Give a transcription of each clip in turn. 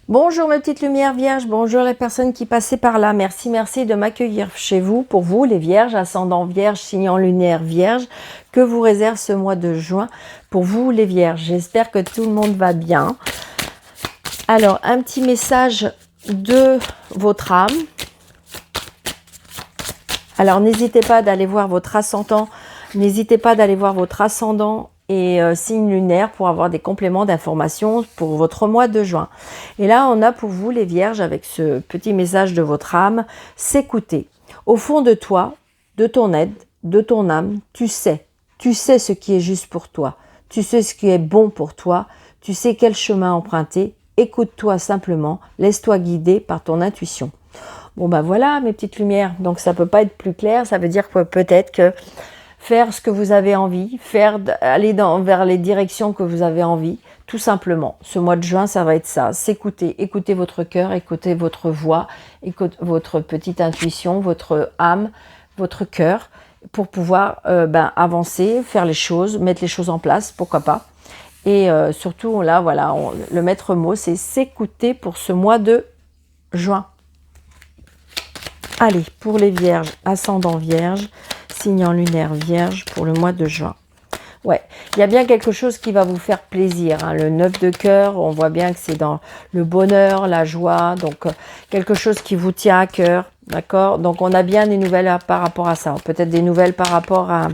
Bonjour mes petites lumières vierges, bonjour les personnes qui passaient par là. Merci, merci de m'accueillir chez vous. Pour vous, les vierges, ascendant vierge, signe lunaire vierge, que vous réserve ce mois de juin pour vous les vierges. J'espère que tout le monde va bien. Alors, un petit message de votre âme. Alors, n'hésitez pas d'aller voir votre ascendant. N'hésitez pas d'aller voir votre ascendant et signe lunaire pour avoir des compléments d'informations pour votre mois de juin. Et là, on a pour vous les vierges avec ce petit message de votre âme, s'écouter. Au fond de toi, de ton aide, de ton âme, tu sais ce qui est juste pour toi, tu sais ce qui est bon pour toi, tu sais quel chemin emprunter, écoute-toi simplement, laisse-toi guider par ton intuition. Bon ben voilà mes petites lumières, donc ça peut pas être plus clair, ça veut dire que peut-être que faire ce que vous avez envie, aller vers les directions que vous avez envie, tout simplement. Ce mois de juin, ça va être ça, s'écouter, écouter votre cœur, écouter votre voix, écouter votre petite intuition, votre âme, votre cœur, pour pouvoir avancer, faire les choses, mettre les choses en place, pourquoi pas. Et surtout, là, voilà, le maître mot, c'est s'écouter pour ce mois de juin. Allez, pour les vierges, ascendant vierge, signe en lunaire vierge pour le mois de juin. Ouais, il y a bien quelque chose qui va vous faire plaisir. Hein. Le 9 de cœur, on voit bien que c'est dans le bonheur, la joie, donc quelque chose qui vous tient à cœur, d'accord? Donc on a bien des nouvelles par rapport à ça. Peut-être des nouvelles par rapport à,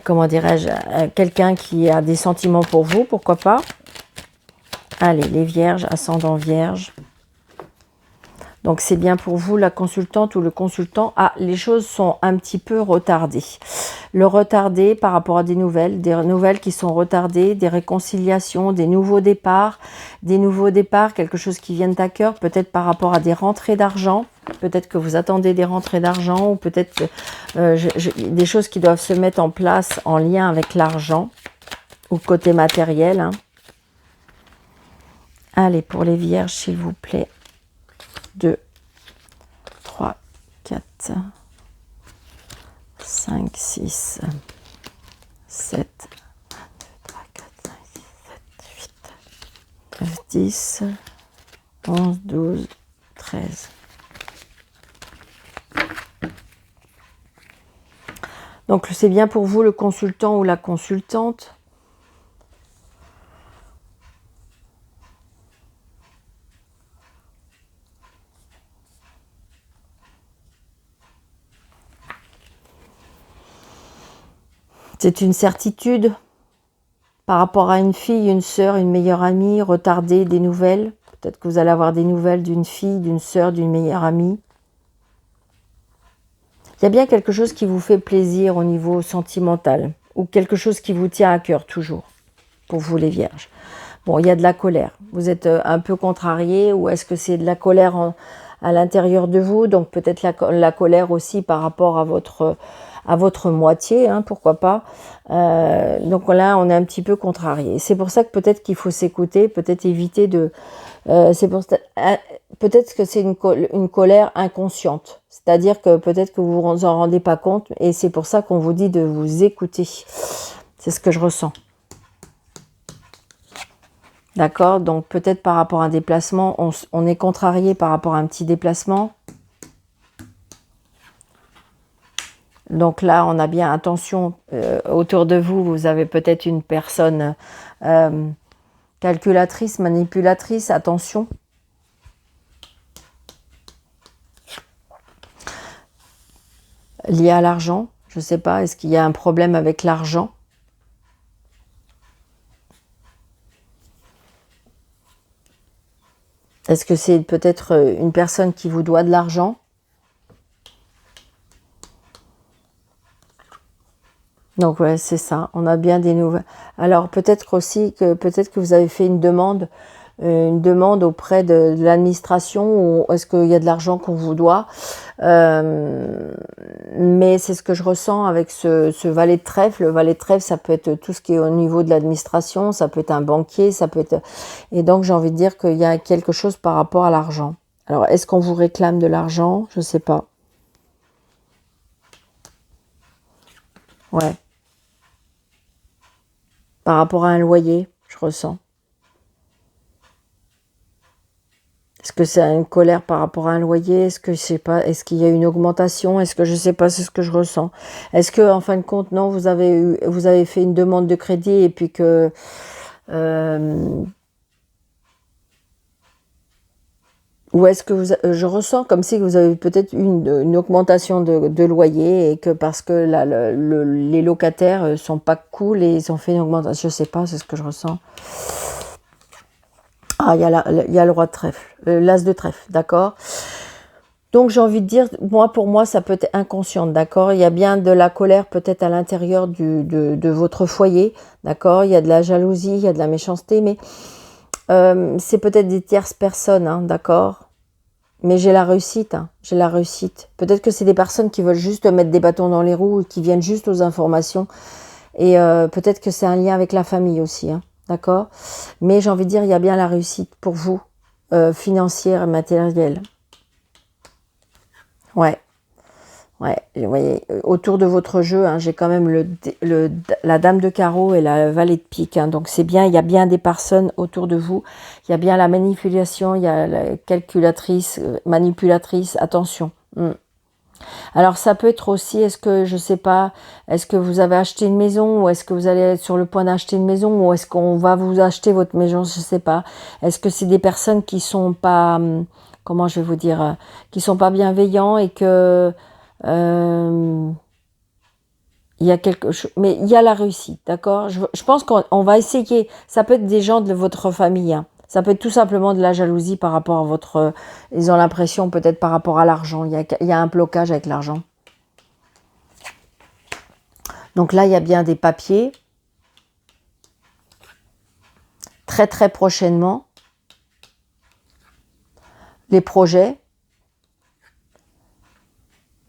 comment dirais-je, quelqu'un qui a des sentiments pour vous, pourquoi pas? Allez, les vierges, ascendant vierge. Donc c'est bien pour vous, la consultante ou le consultant. Ah, les choses sont un petit peu retardées. Le retardé par rapport à des nouvelles qui sont retardées, des réconciliations, des nouveaux départs, quelque chose qui vienne à cœur, peut-être par rapport à des rentrées d'argent. Peut-être que vous attendez des rentrées d'argent ou peut-être des choses qui doivent se mettre en place en lien avec l'argent ou côté matériel. Hein. Allez, pour les vierges, s'il vous plaît. 2, 3, 4, 5, 6, 7, 3, 4, 5, 6, 7, 8, 9, 10, 11, 12, 13. Donc c'est bien pour vous le consultant ou la consultante. C'est une certitude par rapport à une fille, une sœur, une meilleure amie, retarder des nouvelles. Peut-être que vous allez avoir des nouvelles d'une fille, d'une sœur, d'une meilleure amie. Il y a bien quelque chose qui vous fait plaisir au niveau sentimental ou quelque chose qui vous tient à cœur toujours, pour vous les vierges. Bon, il y a de la colère. Vous êtes un peu contrarié ou est-ce que c'est de la colère à l'intérieur de vous? Donc peut-être la colère aussi par rapport à votre moitié, hein, pourquoi pas. Donc là, on est un petit peu contrarié. C'est pour ça que peut-être qu'il faut s'écouter, peut-être éviter de... peut-être que c'est une colère inconsciente. C'est-à-dire que peut-être que vous vous en rendez pas compte et c'est pour ça qu'on vous dit de vous écouter. C'est ce que je ressens. D'accord? Donc peut-être par rapport à un déplacement, on est contrarié par rapport à un petit déplacement. Donc là, on a bien attention, autour de vous, vous avez peut-être une personne calculatrice, manipulatrice, attention. Lié à l'argent, je ne sais pas, est-ce qu'il y a un problème avec l'argent? Est-ce que c'est peut-être une personne qui vous doit de l'argent? Donc ouais, c'est ça, on a bien des nouvelles. Alors peut-être aussi que vous avez fait une demande auprès de l'administration ou est-ce qu'il y a de l'argent qu'on vous doit, mais c'est ce que je ressens avec ce valet de trèfle. Le valet de trèfle, ça peut être tout ce qui est au niveau de l'administration, ça peut être un banquier, ça peut être... Et donc j'ai envie de dire qu'il y a quelque chose par rapport à l'argent. Alors est-ce qu'on vous réclame de l'argent? Je ne sais pas. Ouais. Par rapport à un loyer, je ressens. Est-ce que c'est une colère par rapport à un loyer? Est-ce que je sais pas? Est-ce qu'il y a une augmentation? Est-ce que je sais pas? C'est ce que je ressens. Est-ce que en fin de compte, non, vous avez fait une demande de crédit et puis que ou est-ce que je ressens comme si vous avez peut-être une augmentation de loyer et que parce que là, les locataires sont pas cool et ils ont fait une augmentation, je sais pas, c'est ce que je ressens. Ah, il y a le roi de trèfle, l'as de trèfle, d'accord. Donc j'ai envie de dire, pour moi, ça peut être inconscient, d'accord. Il y a bien de la colère peut-être à l'intérieur de votre foyer, d'accord. Il y a de la jalousie, il y a de la méchanceté, mais c'est peut-être des tierces personnes, hein, d'accord. Mais j'ai la réussite, hein, j'ai la réussite. Peut-être que c'est des personnes qui veulent juste mettre des bâtons dans les roues, qui viennent juste aux informations. Et peut-être que c'est un lien avec la famille aussi, hein, d'accord. Mais j'ai envie de dire, il y a bien la réussite pour vous, financière et matérielle. Ouais. Ouais, vous voyez, autour de votre jeu, hein, j'ai quand même la dame de carreau et la valet de pique. Hein, donc c'est bien, il y a bien des personnes autour de vous. Il y a bien la manipulation, il y a la calculatrice, manipulatrice, attention. Alors ça peut être aussi, est-ce que, je sais pas, est-ce que vous avez acheté une maison ou est-ce que vous allez être sur le point d'acheter une maison ou est-ce qu'on va vous acheter votre maison, je sais pas. Est-ce que c'est des personnes qui sont pas, comment je vais vous dire, qui sont pas bienveillants et que il y a quelque chose, mais il y a la réussite, d'accord. Je pense qu'on va essayer. Ça peut être des gens de votre famille, hein. Ça peut être tout simplement de la jalousie par rapport à votre... ils ont l'impression peut-être par rapport à l'argent. Il y a un blocage avec l'argent. Donc là, il y a bien des papiers. Très très prochainement. Les projets.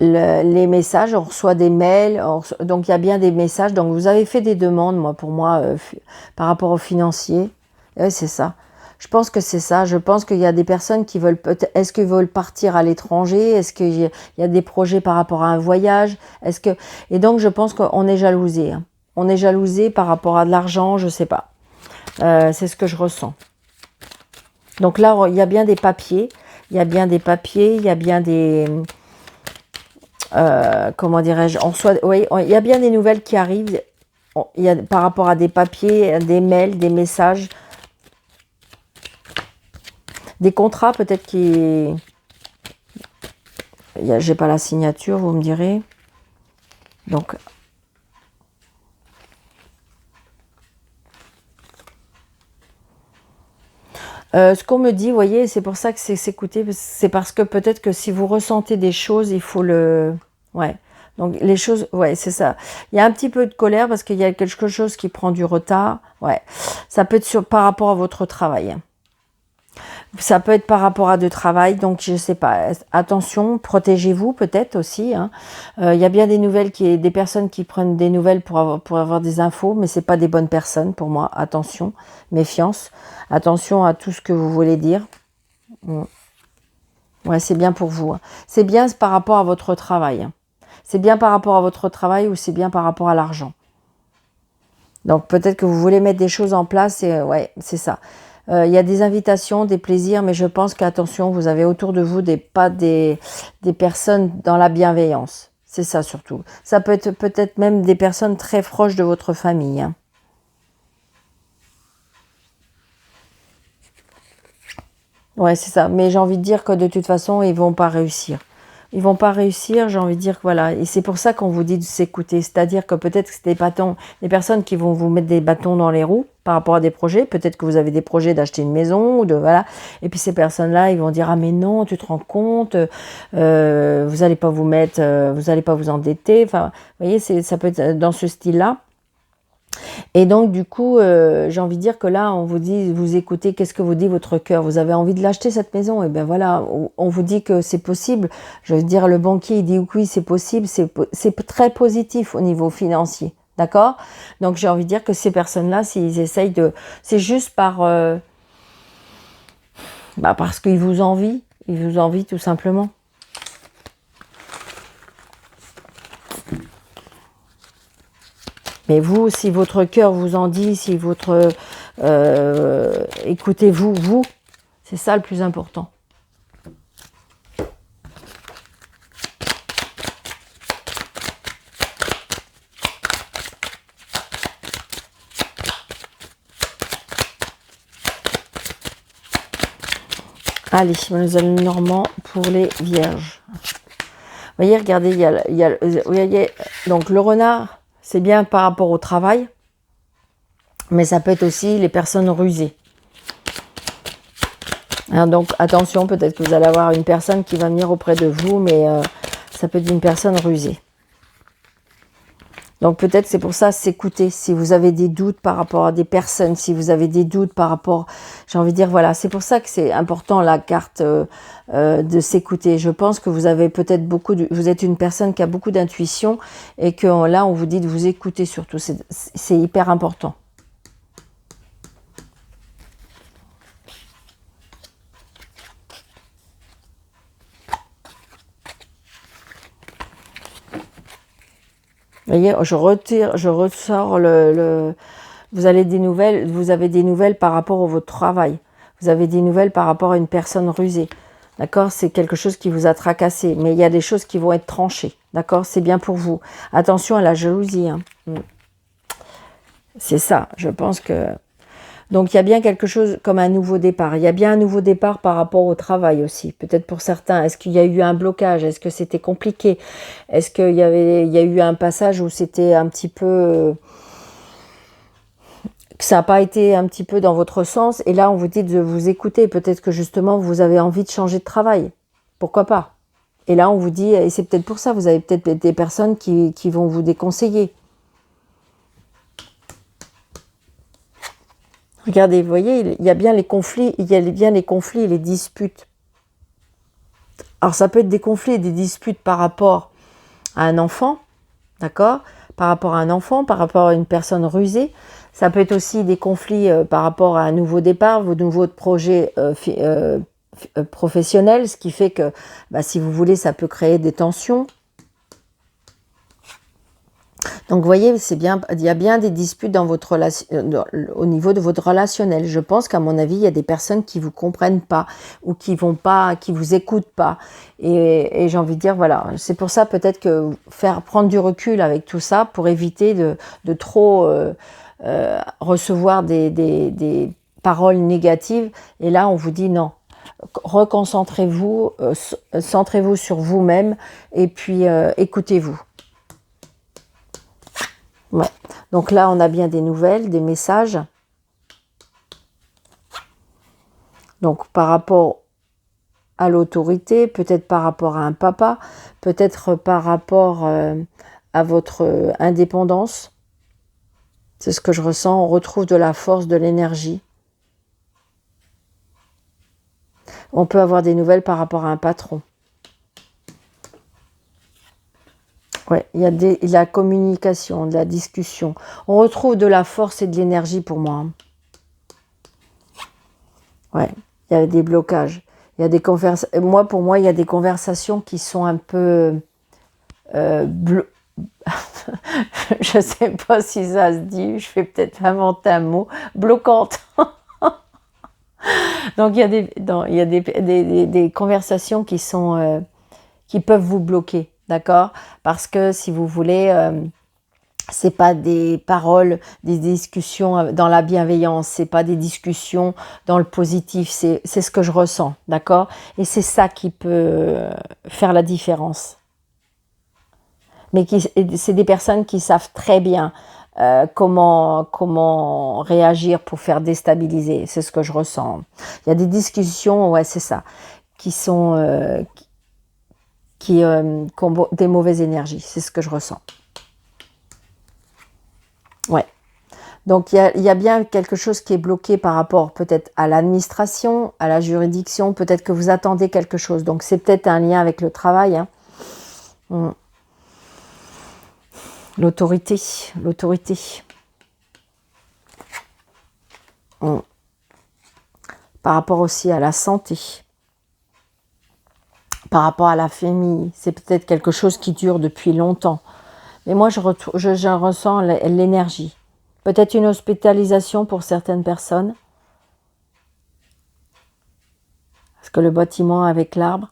Les messages, on reçoit des mails, donc il y a bien des messages. Donc vous avez fait des demandes, pour moi, par rapport aux financiers. Ouais, c'est ça. Je pense que c'est ça. Je pense qu'il y a des personnes qui veulent peut-être. Est-ce qu'ils veulent partir à l'étranger? Est-ce qu'il y a des projets par rapport à un voyage? Et donc je pense qu'on est jalousé. Hein. On est jalousé par rapport à de l'argent, je sais pas. C'est ce que je ressens. Donc là, il y a bien des papiers. Il y a bien des papiers. Il y a bien des comment dirais-je, oui, il y a bien des nouvelles qui arrivent. Il y a par rapport à des papiers, des mails, des messages, des contrats peut-être qui... J'ai pas la signature, vous me direz. Donc... ce qu'on me dit, vous voyez, c'est pour ça que c'est s'écouter, c'est parce que peut-être que si vous ressentez des choses, il faut le... Ouais, donc les choses, ouais, c'est ça. Il y a un petit peu de colère parce qu'il y a quelque chose qui prend du retard. Ouais, ça peut être par rapport à votre travail. Ça peut être par rapport à de travail, donc je sais pas. Attention, protégez-vous peut-être aussi. Hein. Il y a bien des nouvelles, des personnes qui prennent des nouvelles pour avoir des infos, mais c'est pas des bonnes personnes pour moi. Attention, méfiance. Attention à tout ce que vous voulez dire. Ouais, c'est bien pour vous. Hein. C'est bien par rapport à votre travail. Hein. C'est bien par rapport à votre travail ou c'est bien par rapport à l'argent. Donc peut-être que vous voulez mettre des choses en place et ouais, c'est ça. Il y a des invitations, des plaisirs, mais je pense qu'attention, vous avez autour de vous des personnes dans la bienveillance. C'est ça surtout. Ça peut être peut-être même des personnes très proches de votre famille. Hein. Ouais, c'est ça. Mais j'ai envie de dire que de toute façon, ils vont pas réussir. Ils vont pas réussir, j'ai envie de dire que voilà. Et c'est pour ça qu'on vous dit de s'écouter. C'est-à-dire que peut-être que c'est des personnes qui vont vous mettre des bâtons dans les roues par rapport à des projets. Peut-être que vous avez des projets d'acheter une maison ou de voilà. Et puis ces personnes-là, ils vont dire ah mais non, tu te rends compte, vous allez pas vous mettre, vous allez pas vous endetter. Enfin, vous voyez, ça peut être dans ce style-là. Et donc, du coup, j'ai envie de dire que là, on vous dit, vous écoutez, qu'est-ce que vous dit votre cœur? Vous avez envie de l'acheter, cette maison? Et bien voilà, on vous dit que c'est possible. Je veux dire, le banquier, il dit oui, c'est possible. C'est très positif au niveau financier. D'accord? Donc, j'ai envie de dire que ces personnes-là, s'ils essayent de... C'est juste parce qu'ils vous envient. Ils vous envient tout simplement. Mais vous, si votre cœur vous en dit, si votre... écoutez-vous, c'est ça le plus important. Allez, mademoiselle Normand, pour les vierges. Vous voyez, regardez, vous voyez, donc le renard, c'est bien par rapport au travail, mais ça peut être aussi les personnes rusées. Hein, donc attention, peut-être que vous allez avoir une personne qui va venir auprès de vous, mais ça peut être une personne rusée. Donc peut-être c'est pour ça, s'écouter. Si vous avez des doutes par rapport à des personnes, si vous avez des doutes par rapport, j'ai envie de dire, voilà, c'est pour ça que c'est important la carte de s'écouter. Je pense que vous avez peut-être vous êtes une personne qui a beaucoup d'intuition et que là on vous dit de vous écouter surtout. C'est hyper important. Vous voyez, je ressors vous avez des nouvelles par rapport à votre travail. Vous avez des nouvelles par rapport à une personne rusée. D'accord? C'est quelque chose qui vous a tracassé. Mais il y a des choses qui vont être tranchées. D'accord? C'est bien pour vous. Attention à la jalousie. Hein. C'est ça. Je pense que... Donc, il y a bien quelque chose comme un nouveau départ. Il y a bien un nouveau départ par rapport au travail aussi. Peut-être pour certains. Est-ce qu'il y a eu un blocage? Est-ce que c'était compliqué? Est-ce qu'il y a eu un passage où c'était un petit peu... que ça n'a pas été un petit peu dans votre sens? Et là, on vous dit de vous écouter. Peut-être que justement, vous avez envie de changer de travail. Pourquoi pas? Et là, on vous dit... Et c'est peut-être pour ça, vous avez peut-être des personnes qui vont vous déconseiller. Regardez, vous voyez, il y a bien les conflits, et les disputes. Alors, ça peut être des conflits et des disputes par rapport à un enfant, d'accord? Par rapport à un enfant, par rapport à une personne rusée. Ça peut être aussi des conflits par rapport à un nouveau départ, vos nouveaux projets professionnels, ce qui fait que, si vous voulez, ça peut créer des tensions. Donc, vous voyez, il y a bien des disputes dans votre relation, au niveau de votre relationnel. Je pense qu'à mon avis, il y a des personnes qui vous comprennent pas ou qui vous écoutent pas. Et j'ai envie de dire, voilà, c'est pour ça peut-être que prendre du recul avec tout ça pour éviter de trop recevoir des paroles négatives. Et là, on vous dit non. Reconcentrez-vous, centrez-vous sur vous-même et puis écoutez-vous. Ouais. Donc là, on a bien des nouvelles, des messages. Donc par rapport à l'autorité, peut-être par rapport à un papa, peut-être par rapport à votre indépendance. C'est ce que je ressens. On retrouve de la force, de l'énergie. On peut avoir des nouvelles par rapport à un patron. Ouais, il y a de la communication, de la discussion. On retrouve de la force et de l'énergie pour moi. Ouais, il y a des blocages. Il y a des pour moi, il y a des conversations qui sont un peu... je ne sais pas si ça se dit, je vais peut-être inventer un mot, bloquantes. Donc, il y a des conversations qui sont... qui peuvent vous bloquer. D'accord? Parce que si vous voulez, c'est pas des paroles, des discussions dans la bienveillance, c'est pas des discussions dans le positif, c'est ce que je ressens, d'accord? Et c'est ça qui peut faire la différence. Mais c'est des personnes qui savent très bien comment réagir pour faire déstabiliser, c'est ce que je ressens. Il y a des discussions, ouais, c'est ça, qui sont... qui ont des mauvaises énergies. C'est ce que je ressens. Ouais. Donc, il y a bien quelque chose qui est bloqué par rapport peut-être à l'administration, à la juridiction. Peut-être que vous attendez quelque chose. Donc, c'est peut-être un lien avec le travail. Hein. L'autorité. Par rapport aussi à la santé. Par rapport à la famille, c'est peut-être quelque chose qui dure depuis longtemps. Mais moi, je ressens l'énergie. Peut-être une hospitalisation pour certaines personnes. Parce que le bâtiment avec l'arbre.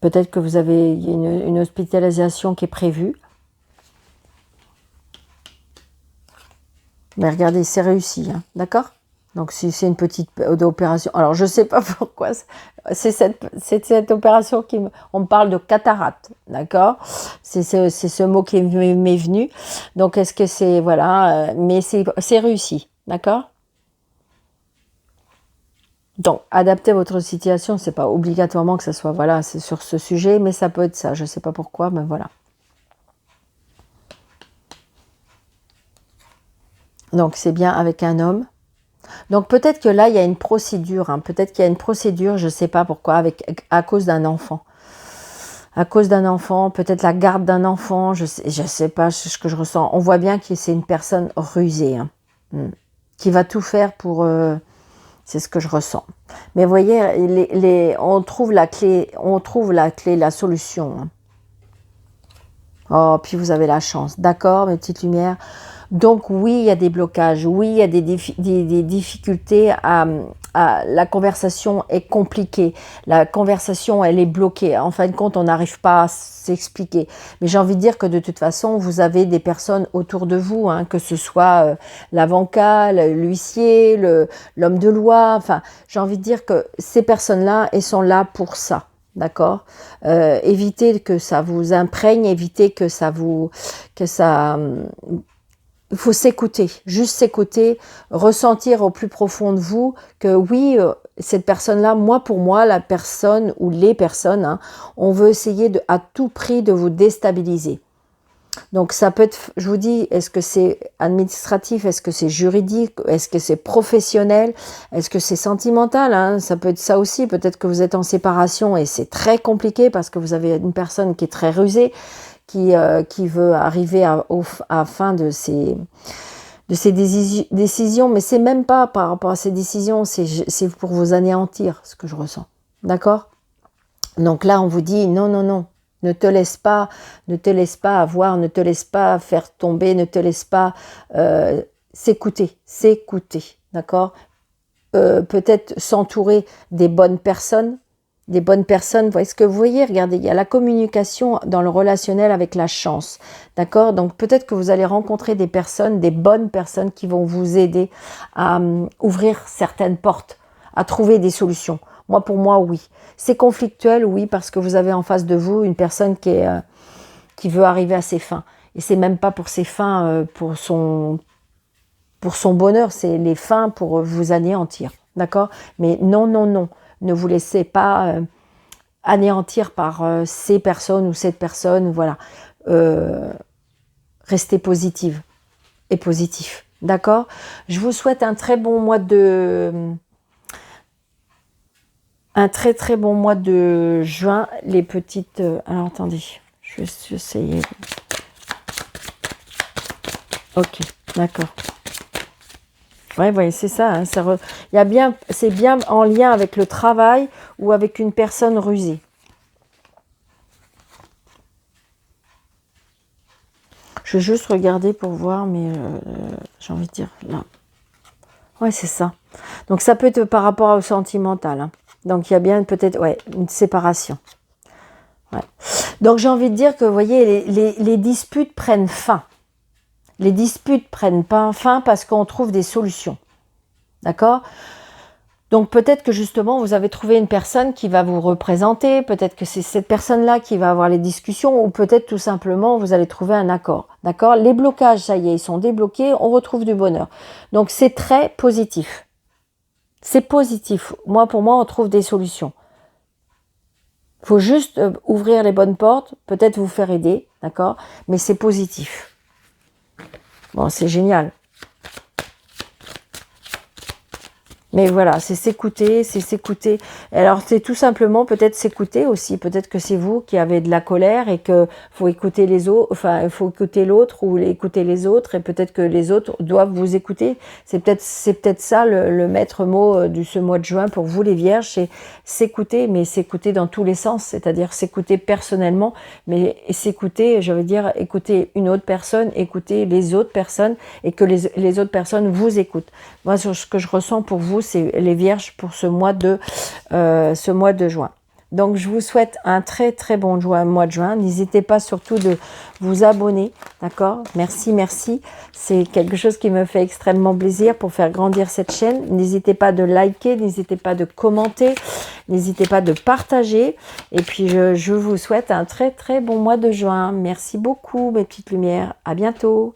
Peut-être que vous avez une hospitalisation qui est prévue. Mais regardez, c'est réussi, hein, d'accord? Donc, si c'est une petite opération, alors je ne sais pas pourquoi, c'est cette opération on me parle de cataracte, d'accord? C'est ce mot qui m'est venu. Donc, est-ce que c'est, voilà, mais c'est réussi, d'accord? Donc, adaptez votre situation, c'est pas obligatoirement que ça soit, voilà, c'est sur ce sujet, mais ça peut être ça, je ne sais pas pourquoi, mais voilà. Donc, c'est bien avec un homme. Donc peut-être que là, il y a une procédure, hein. Peut-être qu'il y a une procédure, je ne sais pas pourquoi, à cause d'un enfant. À cause d'un enfant, peut-être la garde d'un enfant, je sais pas ce que je ressens. On voit bien que c'est une personne rusée, hein, qui va tout faire pour... c'est ce que je ressens. Mais vous voyez, on trouve la clé, la solution. Hein. Oh, puis vous avez la chance. D'accord, mes petites lumières. Donc oui, il y a des blocages, oui, il y a des difficultés la conversation est compliquée, la conversation elle est bloquée, en fin de compte on n'arrive pas à s'expliquer. Mais j'ai envie de dire que de toute façon vous avez des personnes autour de vous, hein, que ce soit l'avocat, l'huissier, l'homme de loi, enfin j'ai envie de dire que ces personnes-là, elles sont là pour ça. D'accord, évitez que ça vous imprègne, évitez que ça il faut s'écouter, juste s'écouter, ressentir au plus profond de vous que oui, cette personne-là, pour moi, la personne ou les personnes, hein, on veut essayer à tout prix de vous déstabiliser. Donc ça peut être, je vous dis, est-ce que c'est administratif, est-ce que c'est juridique, est-ce que c'est professionnel, est-ce que c'est sentimental, hein, ça peut être ça aussi, peut-être que vous êtes en séparation et c'est très compliqué parce que vous avez une personne qui est très rusée, qui veut arriver à fin de ses décisions, mais c'est même pas par rapport à ces décisions, c'est pour vous anéantir, ce que je ressens. D'accord? Donc là, on vous dit non, non, non, ne te laisse pas avoir, ne te laisse pas faire tomber, ne te laisse pas s'écouter, d'accord? Peut-être s'entourer des bonnes personnes. Vous voyez ce que vous voyez, regardez, il y a la communication dans le relationnel avec la chance, d'accord? Donc peut-être que vous allez rencontrer des bonnes personnes qui vont vous aider à ouvrir certaines portes, à trouver des solutions. Pour moi, oui. C'est conflictuel, oui, parce que vous avez en face de vous une personne qui veut arriver à ses fins. Et c'est même pas pour ses fins, pour son bonheur, c'est les fins pour vous anéantir, d'accord? Mais non, non, non. Ne vous laissez pas anéantir par ces personnes ou cette personne, voilà. Restez positive et positif, d'accord? Je vous souhaite un très bon mois très bon mois de juin, les petites... alors attendez, je vais essayer. Ok, d'accord. Ouais, ouais, c'est ça. Hein, c'est bien en lien avec le travail ou avec une personne rusée. Je vais juste regarder pour voir, mais j'ai envie de dire là. Ouais, c'est ça. Donc ça peut être par rapport au sentimental. Hein. Donc il y a bien peut-être une séparation. Ouais. Donc j'ai envie de dire que vous voyez, les disputes prennent fin. Les disputes prennent pas fin parce qu'on trouve des solutions. D'accord? Donc peut-être que justement vous avez trouvé une personne qui va vous représenter, peut-être que c'est cette personne-là qui va avoir les discussions ou peut-être tout simplement vous allez trouver un accord. D'accord? Les blocages, ça y est, ils sont débloqués, on retrouve du bonheur. Donc c'est très positif. C'est positif. Pour moi, on trouve des solutions. Il faut juste ouvrir les bonnes portes, peut-être vous faire aider, d'accord? Mais c'est positif. Bon, c'est génial. Mais voilà, c'est s'écouter. Alors, c'est tout simplement peut-être s'écouter aussi. Peut-être que c'est vous qui avez de la colère et que faut écouter les autres, enfin, il faut écouter l'autre ou écouter les autres et peut-être que les autres doivent vous écouter. C'est peut-être ça le maître mot de ce mois de juin pour vous, les vierges, c'est s'écouter, mais s'écouter dans tous les sens, c'est-à-dire s'écouter personnellement, mais s'écouter, je veux dire, écouter une autre personne, écouter les autres personnes et que les autres personnes vous écoutent. Moi, ce que je ressens pour vous, c'est les vierges pour ce mois de juin. Donc, je vous souhaite un très, très bon mois de juin. N'hésitez pas surtout de vous abonner, d'accord? Merci, merci. C'est quelque chose qui me fait extrêmement plaisir pour faire grandir cette chaîne. N'hésitez pas de liker, n'hésitez pas de commenter, n'hésitez pas de partager. Et puis, je vous souhaite un très, très bon mois de juin. Merci beaucoup, mes petites lumières. À bientôt.